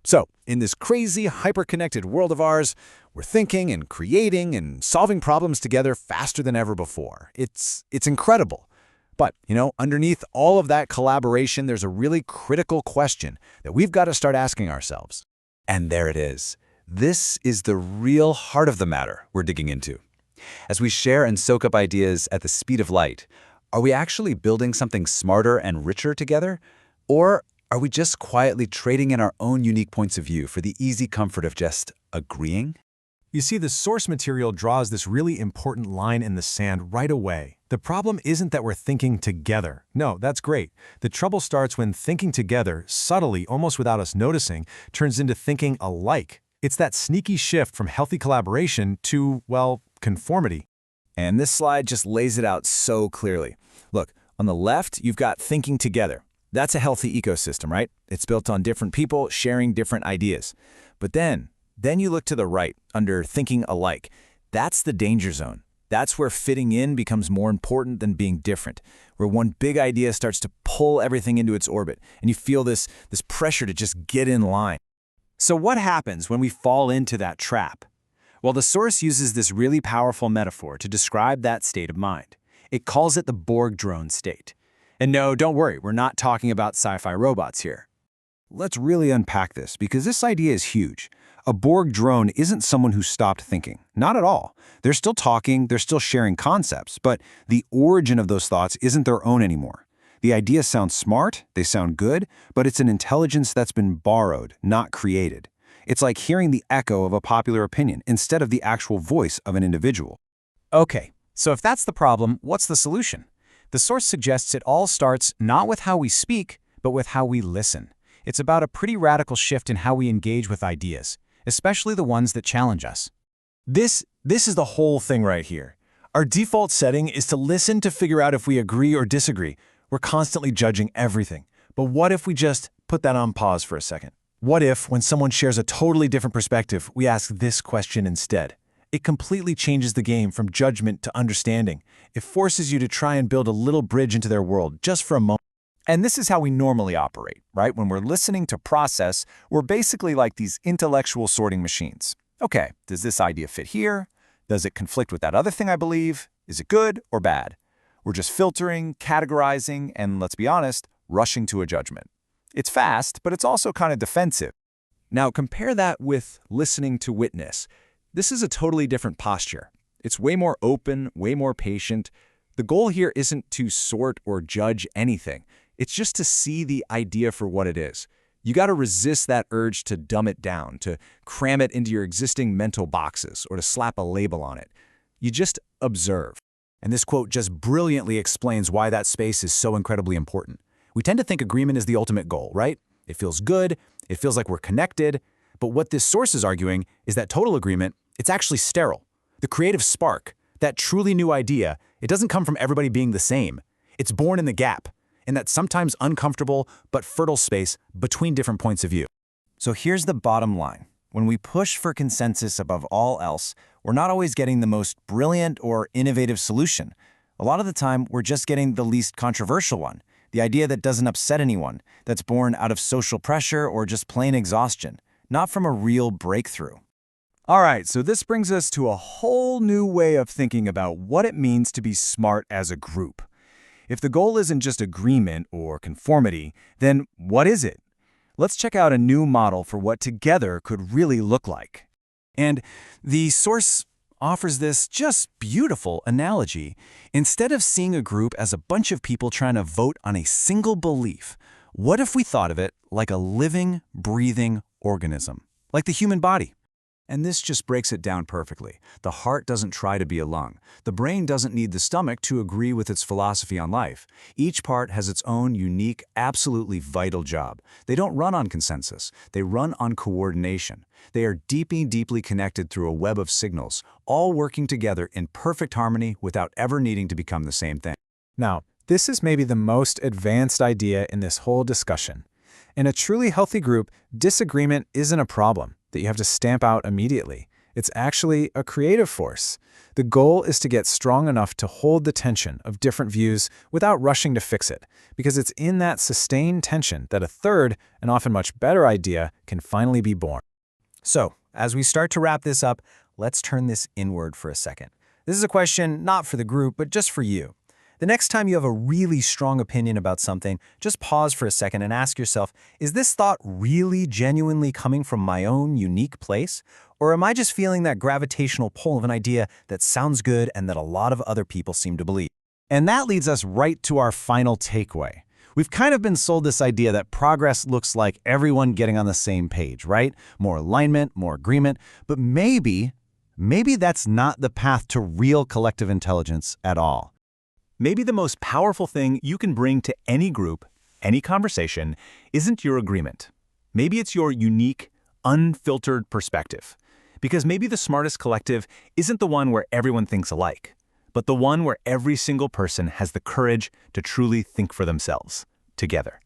So, in this crazy, hyper-connected world of ours, we're thinking and creating and solving problems together faster than ever before. It's incredible. But, underneath all of that collaboration, there's a really critical question that we've got to start asking ourselves. And there it is. This is the real heart of the matter we're digging into. As we share and soak up ideas at the speed of light, are we actually building something smarter and richer together? Or are we just quietly trading in our own unique points of view for the easy comfort of just agreeing? You see, the source material draws this really important line in the sand right away. The problem isn't that we're thinking together. No, that's great. The trouble starts when thinking together, subtly, almost without us noticing, turns into thinking alike. It's that sneaky shift from healthy collaboration to, well, conformity. And this slide just lays it out so clearly. Look, on the left, you've got thinking together. That's a healthy ecosystem, right? It's built on different people sharing different ideas. But then you look to the right, under thinking alike. That's the danger zone. That's where fitting in becomes more important than being different, where one big idea starts to pull everything into its orbit, and you feel this pressure to just get in line. So what happens when we fall into that trap? Well, the source uses this really powerful metaphor to describe that state of mind. It calls it the Borg drone state. And no, don't worry, we're not talking about sci-fi robots here. Let's really unpack this, because this idea is huge. A Borg drone isn't someone who stopped thinking. Not at all. They're still talking, they're still sharing concepts, but the origin of those thoughts isn't their own anymore. The ideas sound smart, they sound good, but it's an intelligence that's been borrowed, not created. It's like hearing the echo of a popular opinion instead of the actual voice of an individual. Okay, so if that's the problem, what's the solution? The source suggests it all starts not with how we speak, but with how we listen. It's about a pretty radical shift in how we engage with ideas, especially the ones that challenge us. This is the whole thing right here. Our default setting is to listen to figure out if we agree or disagree. We're constantly judging everything. But what if we just put that on pause for a second? What if, when someone shares a totally different perspective, we ask this question instead? It completely changes the game from judgment to understanding. It forces you to try and build a little bridge into their world, just for a moment. And this is how we normally operate, right? When we're listening to process, we're basically like these intellectual sorting machines. Okay, does this idea fit here? Does it conflict with that other thing I believe? Is it good or bad? We're just filtering, categorizing, and let's be honest, rushing to a judgment. It's fast, but it's also kind of defensive. Now compare that with listening to witness. This is a totally different posture. It's way more open, way more patient. The goal here isn't to sort or judge anything. It's just to see the idea for what it is. You got to resist that urge to dumb it down, to cram it into your existing mental boxes, or to slap a label on it. You just observe. And this quote just brilliantly explains why that space is so incredibly important. We tend to think agreement is the ultimate goal, right? It feels good, it feels like we're connected, but what this source is arguing is that total agreement, it's actually sterile. The creative spark, that truly new idea, it doesn't come from everybody being the same. It's born in the gap, in that sometimes uncomfortable but fertile space between different points of view. So here's the bottom line. When we push for consensus above all else, we're not always getting the most brilliant or innovative solution. A lot of the time, we're just getting the least controversial one, the idea that doesn't upset anyone, that's born out of social pressure or just plain exhaustion, not from a real breakthrough. All right, so this brings us to a whole new way of thinking about what it means to be smart as a group. If the goal isn't just agreement or conformity, then what is it? Let's check out a new model for what together could really look like. And the source offers this just beautiful analogy. Instead of seeing a group as a bunch of people trying to vote on a single belief, what if we thought of it like a living, breathing organism, like the human body? And this just breaks it down perfectly. The heart doesn't try to be a lung. The brain doesn't need the stomach to agree with its philosophy on life. Each part has its own unique, absolutely vital job. They don't run on consensus. They run on coordination. They are deeply, deeply connected through a web of signals, all working together in perfect harmony without ever needing to become the same thing. Now, this is maybe the most advanced idea in this whole discussion. In a truly healthy group, disagreement isn't a problem that you have to stamp out immediately. It's actually a creative force. The goal is to get strong enough to hold the tension of different views without rushing to fix it, because it's in that sustained tension that a third, and often much better idea can finally be born. So, as we start to wrap this up, let's turn this inward for a second. This is a question not for the group, but just for you. The next time you have a really strong opinion about something, just pause for a second and ask yourself, is this thought really genuinely coming from my own unique place? Or am I just feeling that gravitational pull of an idea that sounds good and that a lot of other people seem to believe? And that leads us right to our final takeaway. We've kind of been sold this idea that progress looks like everyone getting on the same page, right? More alignment, more agreement, but maybe that's not the path to real collective intelligence at all. Maybe the most powerful thing you can bring to any group, any conversation, isn't your agreement. Maybe it's your unique, unfiltered perspective. Because maybe the smartest collective isn't the one where everyone thinks alike, but the one where every single person has the courage to truly think for themselves, together.